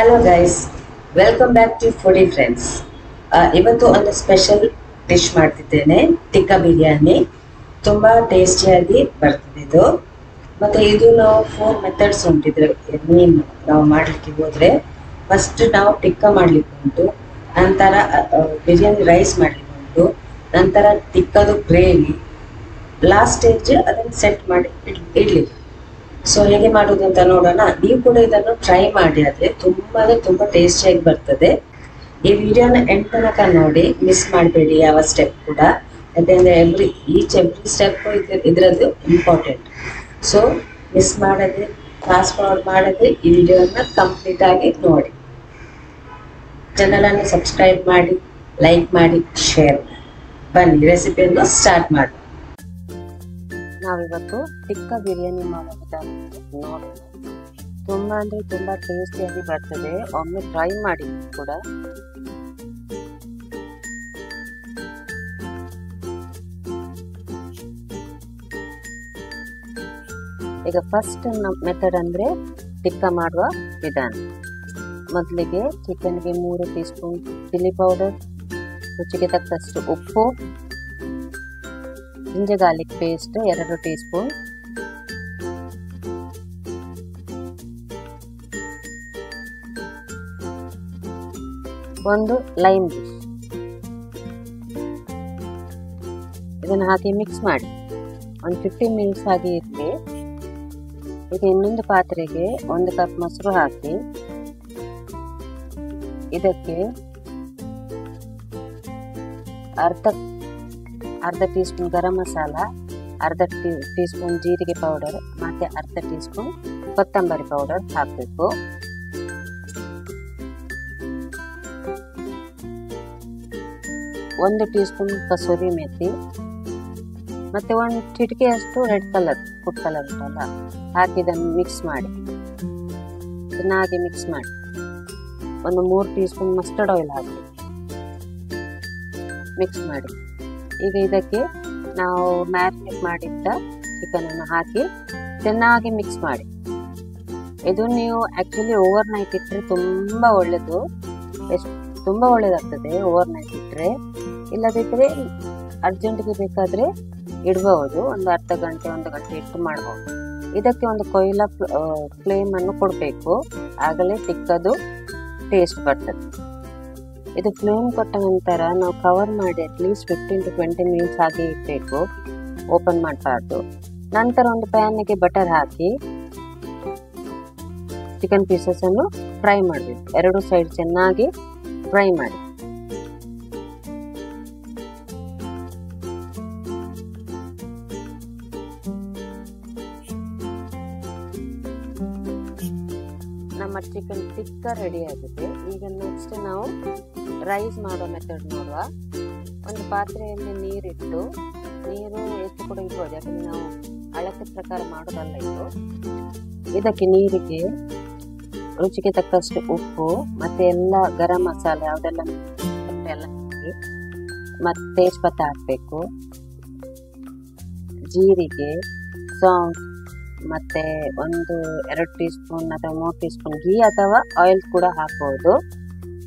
Hello guys, welcome back to foodie friends. ಇವತ್ತು ಒಂದು special dish ಮಾಡ್ತಿದ್ದೇನೆ, ಟಿಕ್ಕಾ ಬಿರಿಯಾನಿ. ತುಂಬ ಟೇಸ್ಟಿಯಾಗಿ ಬರ್ತದೆ ಇದು. ಮತ್ತು ಇದು ನಾವು 4 ಮೆಥಡ್ಸ್ ಉಂಟಿದ್ರೆ ನಾವು ಮಾಡಲಿಕ್ಕೆ ಹೋದರೆ, ಫಸ್ಟ್ ನಾವು ಟಿಕ್ಕಾ ಮಾಡಲಿಕ್ಕೆ ಉಂಟು, ನಂತರ ಬಿರಿಯಾನಿ ರೈಸ್ ಮಾಡಲಿಕ್ಕೆ ಉಂಟು, ನಂತರ ಟಿಕ್ಕದು ಗ್ರೇವಿ, ಲಾಸ್ಟ್ ಸ್ಟೇಜ್ ಅದನ್ನು ಸೆಟ್ ಮಾಡಿ ಇಡ್ಲಿ. ಸೊ ಹೇಗೆ ಮಾಡೋದು ಅಂತ ನೋಡೋಣ. ನೀವು ಕೂಡ ಇದನ್ನು ಟ್ರೈ ಮಾಡಿ, ಆದರೆ ತುಂಬ ಟೇಸ್ಟಿಯಾಗಿ ಬರ್ತದೆ. ಈ ವಿಡಿಯೋನ ಎಂಡ್ ತನಕ ನೋಡಿ, ಮಿಸ್ ಮಾಡಬೇಡಿ ಯಾವ ಸ್ಟೆಪ್ ಕೂಡ, ಯಾಕೆಂದರೆ ಎವ್ರಿ ಸ್ಟೆಪ್ ಇದರದ್ದು ಇಂಪಾರ್ಟೆಂಟ್. ಸೊ ಮಿಸ್ ಮಾಡದೆ, ಫಾಸ್ಟ್ ಫಾರ್ವರ್ಡ್ ಮಾಡದೆ ಈ ವಿಡಿಯೋನ ಕಂಪ್ಲೀಟ್ ಆಗಿ ನೋಡಿ. ಚಾನಲನ್ನು ಸಬ್ಸ್ಕ್ರೈಬ್ ಮಾಡಿ, ಲೈಕ್ ಮಾಡಿ, ಶೇರ್ ಮಾಡಿ. ಬನ್ನಿ ರೆಸಿಪಿಯನ್ನು ಸ್ಟಾರ್ಟ್ ಮಾಡಿ. ನಾವಿವತ್ತು ಟಿಕ್ಕಾ ಬಿರಿಯಾನಿ ಮಾಡೋ ವಿಧಾನ ನೋಡೋಣ. ತುಂಬ ಟೇಸ್ಟಿಯಾಗಿ ಬರ್ತದೆ. ಒಮ್ಮೆ ಟ್ರೈ ಮಾಡಿ ಕೂಡ. ಈಗ ಫಸ್ಟ್ ಮೆಥಡ್ ಅಂದ್ರೆ ಟಿಕ್ಕಾ ಮಾಡುವ ವಿಧಾನ. ಮೊದಲಿಗೆ ಚಿಕನ್ಗೆ 3 ಟೀ ಸ್ಪೂನ್ ಚಿಲ್ಲಿ ಪೌಡರ್, ರುಚಿಗೆ ತಕ್ಕಷ್ಟು ಉಪ್ಪು, ginger garlic paste 2 tea spoon, ಒಂದು ಲೈಮ್ ಜ್ಯೂಸ್, ಇದನ್ನು ಹಾಕಿ ಮಿಕ್ಸ್ ಮಾಡಿ ಒಂದು 15 ಮಿನಿಟ್ಸ್ ಆಗಿ ಇರಲಿ. ಈಗ ಇನ್ನೊಂದು ಪಾತ್ರೆಗೆ 1 ಕಪ್ ಮೊಸರು ಹಾಕಿ, ಇದಕ್ಕೆ ಅರ್ಧ ಟೀ ಸ್ಪೂನ್ ಗರಂ ಮಸಾಲ, ಅರ್ಧ ಟೀ ಸ್ಪೂನ್ ಜೀರಿಗೆ ಪೌಡರ್, ಮತ್ತೆ ಅರ್ಧ ಟೀ ಸ್ಪೂನ್ ಕೊತ್ತಂಬರಿ ಪೌಡರ್ ಹಾಕಬೇಕು. ಒಂದು ಟೀ ಸ್ಪೂನ್ ಕಸೂರಿ ಮೆಥಿ, ಮತ್ತೆ 1 ಚಿಟಿಕೆಯಷ್ಟು ರೆಡ್ ಕಲರ್ ಫುಡ್ ಕಲರ್ ಉಂಟಲ್ಲ, ಹಾಕಿದನ್ನು ಮಿಕ್ಸ್ ಮಾಡಿ, ಚೆನ್ನಾಗಿ ಮಿಕ್ಸ್ ಮಾಡಿ. ಒಂದು 3 ಟೀ ಸ್ಪೂನ್ ಮಸ್ಟರ್ಡ್ ಆಯಿಲ್ ಹಾಕಿ ಮಿಕ್ಸ್ ಮಾಡಿ. ಈಗ ಇದಕ್ಕೆ ನಾವು ಮ್ಯಾರಿನೇಟ್ ಮಾಡಿದ್ದ ಚಿಕನ್ ಅನ್ನು ಹಾಕಿ ಚೆನ್ನಾಗಿ ಮಿಕ್ಸ್ ಮಾಡಿ. ಇದು ನೀವು ಆಕ್ಚುಲಿ ಓವರ್ ನೈಟ್ ಇಟ್ಟರೆ ತುಂಬಾ ಒಳ್ಳೇದು, ತುಂಬಾ ಒಳ್ಳೇದಾಗ್ತದೆ ಓವರ್ ನೈಟ್ ಇಟ್ಟರೆ. ಇಲ್ಲದಿದ್ದರೆ ಅರ್ಜೆಂಟ್ಗೆ ಬೇಕಾದ್ರೆ ಇಡಬಹುದು, ಒಂದು ಅರ್ಧ ಗಂಟೆ 1 ಗಂಟೆ ಇಟ್ಟು ಮಾಡಬಹುದು. ಇದಕ್ಕೆ ಒಂದು ಕೊಯ್ಲ ಫ್ಲೇಮ್ ಅನ್ನು ಕೊಡಬೇಕು, ಆಗಲೇ ಟಿಕ್ಕದು ಟೇಸ್ಟ್ ಬರ್ತದೆ. ಇದು ಫ್ಲೇಮ್ ಕೊಟ್ಟ ನಂತರ ನಾವು ಕವರ್ ಮಾಡಿ ಅಟ್ಲೀಸ್ಟ್ 15 to 20 ಮಿನಿಟ್ಸ್ ಆಗಿ ಇಡಬೇಕು, ಓಪನ್ ಮಾಡಬಾರ್ದು. ನಂತರ ಒಂದು ಪ್ಯಾನ್ಗೆ ಬಟರ್ ಹಾಕಿ ಚಿಕನ್ ಪೀಸಸ್ ಅನ್ನು ಫ್ರೈ ಮಾಡಬೇಕು. 2 ಸೈಡ್ ಚೆನ್ನಾಗಿ ಫ್ರೈ ಮಾಡಿ. ನಮ್ಮ ಚಿಕನ್ ಟಿಕ್ಕಾ ರೆಡಿ ಆಗಿದೆ. ಈಗ ನೆಕ್ಸ್ಟ್ ನಾವು ರೈಸ್ ಮಾಡೋ ಮೆಥಡ್ ನೋಡುವ. ಒಂದು ಪಾತ್ರೆಯಲ್ಲಿ ನೀರಿಟ್ಟು, ನೀರು ಎಷ್ಟು ಕೂಡ ಇರ್ಬೋದು, ಯಾಕಂದ್ರೆ ನಾವು ಅಳತೆ ಪ್ರಕಾರ ಮಾಡೋದಲ್ಲ ಇದು. ಇದಕ್ಕೆ ನೀರಿಗೆ ರುಚಿಗೆ ತಕ್ಕಷ್ಟು ಉಪ್ಪು, ಮತ್ತೆ ಎಲ್ಲ ಗರಂ ಮಸಾಲೆ ಯಾವುದೆಲ್ಲ ಎಲ್ಲ ಹಾಕಿ, ಮತ್ತೆ ತೇಜ್ಪತ್ತ ಹಾಕಬೇಕು, ಜೀರಿಗೆ, ಸಾಂಗ್, ಮತ್ತೆ 1-2 ಟೀ ಸ್ಪೂನ್ ಅಥವಾ 3 ಟೀ ಸ್ಪೂನ್ ಘೀ ಅಥವಾ ಆಯಿಲ್ ಕೂಡ ಹಾಕಬಹುದು.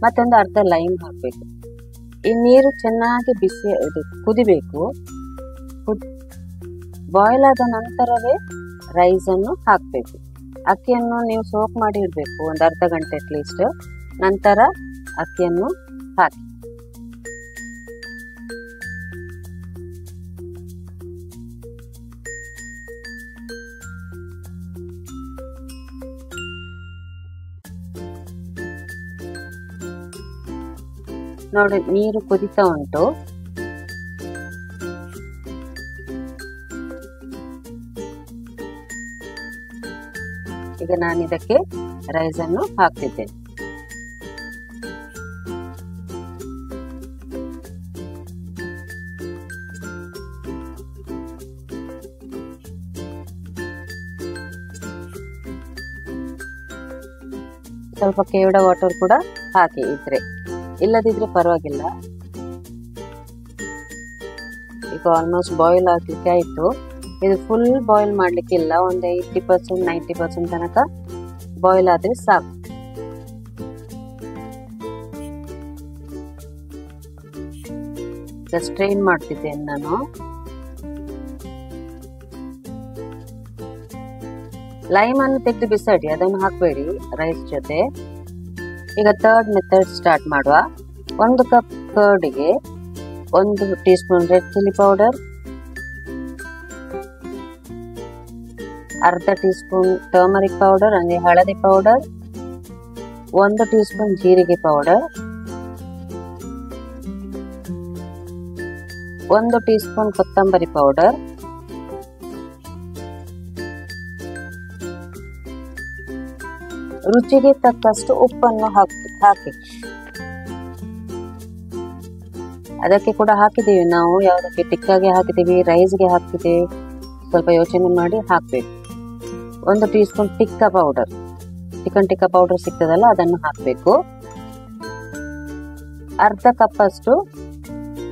ಮತ್ತೊಂದು ಅರ್ಧ ಲೈಮ್ ಹಾಕಬೇಕು. ಈ ನೀರು ಚೆನ್ನಾಗಿ ಕುದಿಬೇಕು. ಬಾಯ್ಲ್ ಆದ ನಂತರವೇ ರೈಸ್ ಅನ್ನು ಹಾಕಬೇಕು. ಅಕ್ಕಿಯನ್ನು ನೀವು ಸೋಕ್ ಮಾಡಿ ಇಡಬೇಕು ಒಂದು ಅರ್ಧ ಗಂಟೆ ಅಟ್ಲೀಸ್ಟ್. ನಂತರ ಅಕ್ಕಿಯನ್ನು ಹಾಕಿ. ನೋಡಿ, ನೀರು ಕುದಿತಾ ಉಂಟು. ಈಗ ನಾನು ಇದಕ್ಕೆ ರೈಸ್ ಅನ್ನು ಹಾಕ್ತಿದ್ದೇನೆ. ಸ್ವಲ್ಪ ಕೇವಡ ವಾಟರ್ ಕೂಡ ಹಾಕಿ ಇದ್ರೆ, ಇಲ್ಲದಿದ್ರೆ ಪರವಾಗಿಲ್ಲ. ಈಗ ಆಲ್ಮೋಸ್ಟ್ ಬಾಯ್ಲ್ ಆಗ್ಲಿಕ್ಕೆ ಆಯ್ತು. ಇದು ಫುಲ್ ಬಾಯ್ಲ್ ಮಾಡ್ಲಿಕ್ಕಿಲ್ಲ, ಒಂದು 80% 90% ತನಕ ಬಾಯ್ಲ್ ಆದ್ರೆ ಸಾಕು. ಈಗ ಸ್ಟ್ರೈನ್ ಮಾಡ್ತಿದ್ದೇನೆ ನಾನು. ಲೈಮ್ ಅನ್ನು ತೆಗೆದು ಬಿಸಾಡಿ, ಅದನ್ನು ಹಾಕಬೇಡಿ ರೈಸ್ ಜೊತೆ. ಈಗ ಥರ್ಡ್ ಮೆಥಡ್ ಸ್ಟಾರ್ಟ್ ಮಾಡುವ. 1 ಕಪ್ ಕರ್ಡ್ಗೆ 1 teaspoon red chilli powder, ಅರ್ಧ ಟೀ ಸ್ಪೂನ್ ಟರ್ಮರಿಕ್ ಪೌಡರ್ ಅಂದ್ರೆ ಹಳದಿ ಪೌಡರ್, 1 ಟೀ ಸ್ಪೂನ್ ಜೀರಿಗೆ ಪೌಡರ್, 1 ಟೀ ಸ್ಪೂನ್ ಕೊತ್ತಂಬರಿ ಪೌಡರ್, ರುಚಿಗೆ ತಕ್ಕಷ್ಟು ಉಪ್ಪನ್ನು ಹಾಕಿ. ಅದಕ್ಕೆ ಕೂಡ ಹಾಕಿದ್ದೀವಿ ನಾವು. ಯಾವುದಕ್ಕೆ? ಟಿಕ್ಕಾಗೆ ಹಾಕಿದ್ದೀವಿ, ರೈಸ್ಗೆ ಹಾಕಿದ್ದೀವಿ. ಸ್ವಲ್ಪ ಯೋಚನೆ ಮಾಡಿ ಹಾಕಬೇಕು. 1 tea spoon tikka powder, chicken tikka powder ಸಿಗ್ತದಲ್ಲ, ಅದನ್ನು ಹಾಕಬೇಕು. ಅರ್ಧ ಕಪ್ ಅಷ್ಟು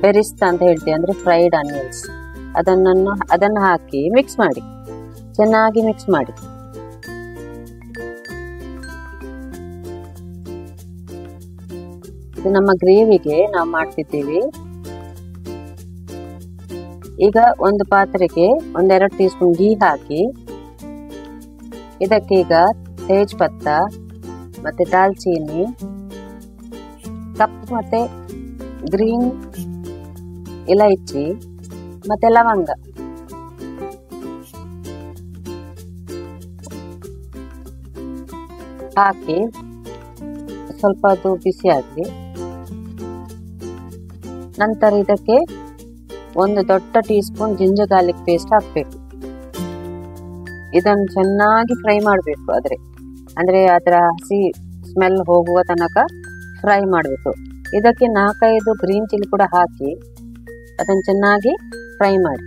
ಬೆರಿಸ್ತಾ ಅಂತ ಹೇಳ್ತೀವಿ, ಅಂದ್ರೆ ಫ್ರೈಡ್ ಆನಿಯನ್ಸ್, ಅದನ್ನು ಹಾಕಿ ಮಿಕ್ಸ್ ಮಾಡಿ, ಚೆನ್ನಾಗಿ ಮಿಕ್ಸ್ ಮಾಡಿ. ಇದು ನಮ್ಮ ಗ್ರೇವಿಗೆ ನಾವು ಮಾಡ್ತಿದ್ದೀವಿ. ಈಗ ಒಂದು ಪಾತ್ರೆಗೆ 1-2 ಟೀ ಸ್ಪೂನ್ ಘೀ ಹಾಕಿ, ಇದಕ್ಕೆ ಈಗ ತೇಜ್ಪತ್ತ ಮತ್ತೆ ದಾಲ್ಚೀನಿ, ಕಪ್ಪು ಮತ್ತೆ ಗ್ರೀನ್ ಇಲೈಚಿ ಮತ್ತೆ ಲವಂಗ ಹಾಕಿ ಸ್ವಲ್ಪ ಅದು ಬಿಸಿ ಆಗಲಿ. ನಂತರ ಇದಕ್ಕೆ 1 ದೊಡ್ಡ tea spoon ginger garlic paste ಹಾಕಬೇಕು. ಇದನ್ನು ಚೆನ್ನಾಗಿ ಫ್ರೈ ಮಾಡಬೇಕು. ಅಂದ್ರೆ ಅದರ ಹಸಿ ಸ್ಮೆಲ್ ಹೋಗುವ ತನಕ ಫ್ರೈ ಮಾಡಬೇಕು. ಇದಕ್ಕೆ 4-5 ಗ್ರೀನ್ ಚಿಲ್ಲಿ ಕೂಡ ಹಾಕಿ ಅದನ್ನು ಚೆನ್ನಾಗಿ ಫ್ರೈ ಮಾಡಿ.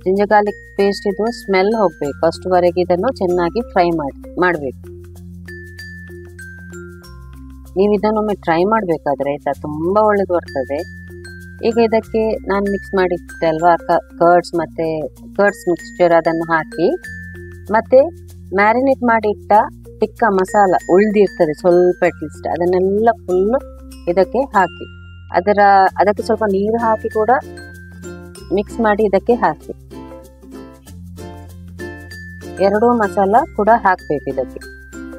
ಜಿಂಜರ್ ಗಾರ್ಲಿಕ್ ಪೇಸ್ಟ್ ಇದು ಸ್ಮೆಲ್ ಹೋಗ್ಬೇಕು, ಅಷ್ಟುವರೆಗೆ ಇದನ್ನು ಚೆನ್ನಾಗಿ ಫ್ರೈ ಮಾಡಬೇಕು. ನೀವು ಇದನ್ನೊಮ್ಮೆ ಟ್ರೈ ಮಾಡಬೇಕಾದ್ರೆ ಆಯ್ತಾ, ತುಂಬಾ ಒಳ್ಳೇದು ಬರ್ತದೆ. ಈಗ ಇದಕ್ಕೆ ನಾನು ಮಿಕ್ಸ್ ಮಾಡಿದ್ದೆ ಅಲ್ವಾ ಕರ್ಡ್ಸ್ ಮಿಕ್ಸ್ಚರ್, ಅದನ್ನು ಹಾಕಿ ಮತ್ತೆ ಮ್ಯಾರಿನೇಟ್ ಮಾಡಿ ಇಟ್ಟ ಟಿಕ್ಕಾ ಮಸಾಲ ಉಳಿದಿರ್ತದೆ ಸ್ವಲ್ಪ ಅಟ್ಲೀಸ್ಟ್, ಅದನ್ನೆಲ್ಲ ಫುಲ್ ಇದಕ್ಕೆ ಹಾಕಿ ಅದಕ್ಕೆ ಸ್ವಲ್ಪ ನೀರು ಹಾಕಿ ಕೂಡ ಮಿಕ್ಸ್ ಮಾಡಿ ಇದಕ್ಕೆ ಹಾಕಿ. 2 ಮಸಾಲ ಕೂಡ ಹಾಕ್ಬೇಕು ಇದಕ್ಕೆ.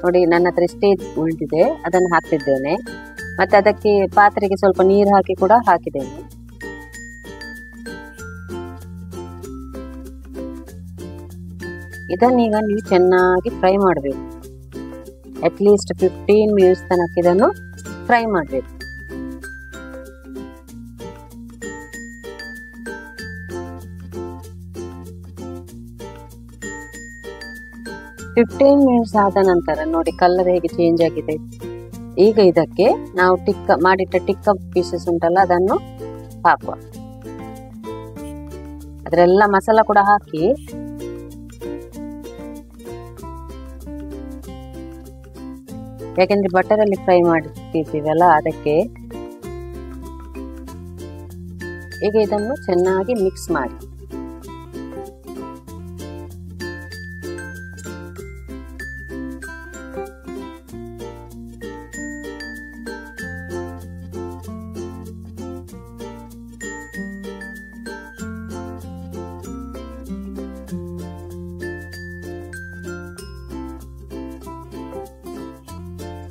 ನೋಡಿ, ನನ್ನ ಹತ್ರ ಇಷ್ಟೇ ಉಳಿದಿದೆ, ಅದನ್ನು ಹಾಕ್ತಿದ್ದೇನೆ. ಮತ್ತೆ ಅದಕ್ಕೆ ಪಾತ್ರೆಗೆ ಸ್ವಲ್ಪ ನೀರು ಹಾಕಿ ಕೂಡ ಹಾಕಿದ್ದೇನೆ. ಇದನ್ನೀಗ ನೀವು ಚೆನ್ನಾಗಿ ಫ್ರೈ ಮಾಡಬೇಕು. ಅಟ್ಲೀಸ್ಟ್ 15 ಮಿನಿಟ್ಸ್ ತನಕ ಇದನ್ನು ಫ್ರೈ ಮಾಡಬೇಕು. ಮಿನಿಟ್ಸ್ ಆದ ನಂತರ ನೋಡಿ ಕಲರ್ ಹೇಗೆ ಚೇಂಜ್ ಆಗಿದೆ. ಈಗ ಇದಕ್ಕೆ ನಾವು ಮಾಡಿಟ್ಟ ಟಿಕ್ಕ ಪೀಸಸ್ ಉಂಟಲ್ಲ, ಅದನ್ನು ಹಾಕುವ. ಅದರೆಲ್ಲ ಮಸಾಲ ಕೂಡ ಹಾಕಿ ಯಾಕೆಂದ್ರೆ ಬಟರ್ ಅಲ್ಲಿ ಫ್ರೈ ಮಾಡಿರ್ತೀವಲ್ಲ ಅದಕ್ಕೆ. ಈಗ ಇದನ್ನು ಚೆನ್ನಾಗಿ ಮಿಕ್ಸ್ ಮಾಡಿ.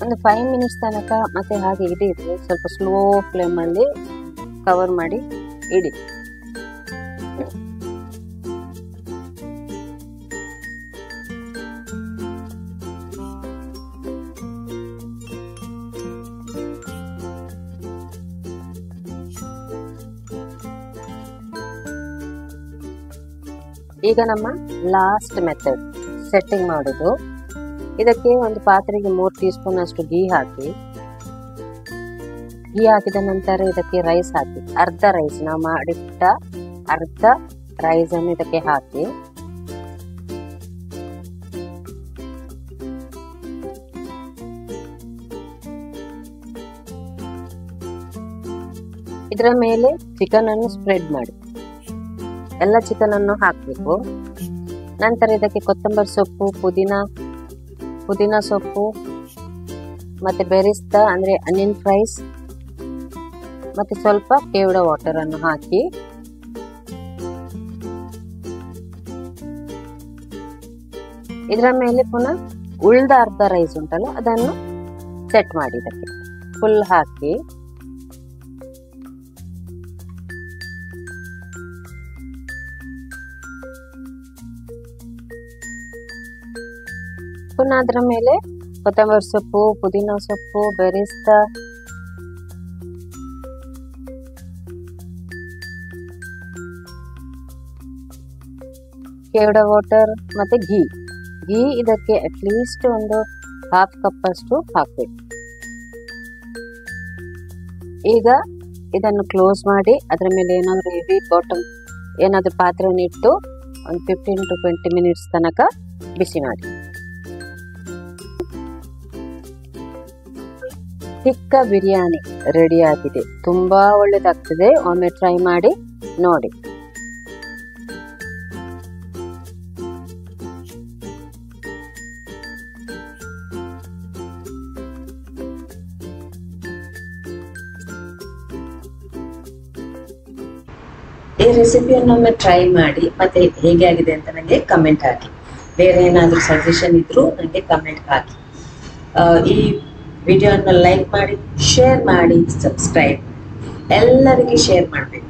ಒಂದು 5 ಮಿನಿಟ್ಸ್ ತನಕ ಮತ್ತೆ ಹಾಗೆ ಇಡಿ. ಸ್ವಲ್ಪ ಸ್ಲೋ ಫ್ಲೇಮ್ ಅಲ್ಲಿ ಕವರ್ ಮಾಡಿ ಇಡಿ. ಈಗ ನಮ್ಮ ಲಾಸ್ಟ್ ಮೆಥಡ್ ಸೆಟ್ಟಿಂಗ್ ಮಾಡೋದು. ಇದಕ್ಕೆ ಒಂದು ಪಾತ್ರೆಗೆ 3 ಟೀ ಸ್ಪೂನ್ ಅಷ್ಟು ಘೀ ಹಾಕಿ. ಘೀ ಹಾಕಿದ ನಂತರ ಇದಕ್ಕೆ ರೈಸ್ ಹಾಕಿ. ಅರ್ಧ ರೈಸ್, ನಾವು ಮಾಡಿಟ್ಟ ಅರ್ಧ ರೈಸ್ ಅನ್ನು ಇದಕ್ಕೆ ಹಾಕಿ. ಇದರ ಮೇಲೆ ಚಿಕನ್ ಅನ್ನು ಸ್ಪ್ರೆಡ್ ಮಾಡಿ. ಎಲ್ಲ ಚಿಕನ್ ಅನ್ನು ಹಾಕಬೇಕು. ನಂತರ ಇದಕ್ಕೆ ಕೊತ್ತಂಬರಿ ಸೊಪ್ಪು, ಪುದೀನ ಸೊಪ್ಪು ಮತ್ತೆ ಬೆರಿಸ್ತಾ ಅಂದ್ರೆ ಅನಿಯನ್ ಫ್ರೈಸ್ ಮತ್ತೆ ಸ್ವಲ್ಪ ಕೇವಡ ವಾಟರ್ ಅನ್ನು ಹಾಕಿ ಇದರ ಮೇಲೆ ಪುನಃ ಉಳಿದ ಅರ್ಧ ರೈಸ್ ಉಂಟಲ್ಲ ಅದನ್ನು ಸೆಟ್ ಮಾಡಿ ಇದಕ್ಕೆ ಫುಲ್ ಹಾಕಿ ಪುನಃ ಅದರ ಮೇಲೆ ಕೊತ್ತಂಬರಿ ಸೊಪ್ಪು, ಪುದೀನ ಸೊಪ್ಪು, ಬೆರೆಸ್ತ ಕೇವಡ ವಾಟರ್ ಮತ್ತೆ ಘೀ ಇದಕ್ಕೆ ಅಟ್ಲೀಸ್ಟ್ ಒಂದು 1/2 ಕಪ್ ಅಷ್ಟು ಹಾಕ್ಬೇಕು. ಈಗ ಇದನ್ನು ಕ್ಲೋಸ್ ಮಾಡಿ ಅದರ ಮೇಲೆ ಏನಾದ್ರು ಹೆವಿ ಬಾಟಮ್ ಏನಾದ್ರು ಪಾತ್ರೆಯನ್ನು ಇಟ್ಟು ಒಂದು 15 to 20 ಮಿನಿಟ್ಸ್ ತನಕ ಬಿಸಿ ಮಾಡಿ. ಟಿಕ್ಕ ಬಿರಿಯಾನಿ ರೆಡಿ ಆಗಿದೆ. ತುಂಬಾ ಒಳ್ಳೆದಾಗ್ತದೆ. ಒಮ್ಮೆ ಟ್ರೈ ಮಾಡಿ ನೋಡಿ. ಈ ರೆಸಿಪಿಯನ್ನೊಮ್ಮೆ ಟ್ರೈ ಮಾಡಿ ಮತ್ತೆ ಹೇಗೆ ಆಗಿದೆ ಅಂತ ನನಗೆ ಕಮೆಂಟ್ ಹಾಕಿ. ಬೇರೆ ಏನಾದರೂ ಸಜೆಷನ್ ಇದ್ರೂ ನನಗೆ ಕಮೆಂಟ್ ಹಾಕಿ. ಈ ವಿಡಿಯೋನ ಲೈಕ್ ಮಾಡಿ, ಶೇರ್ ಮಾಡಿ, ಸಬ್ಸ್ಕ್ರೈಬ್ ಎಲ್ಲರಿಗೆ ಶೇರ್ ಮಾಡಬೇಕು.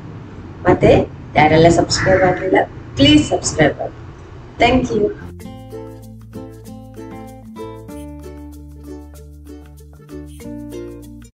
ಮತ್ತೆ ಯಾರೆಲ್ಲ ಸಬ್ಸ್ಕ್ರೈಬ್ ಆಗಲಿಲ್ಲ ಪ್ಲೀಸ್ ಸಬ್ಸ್ಕ್ರೈಬ್ ಮಾಡಿ. Thank you.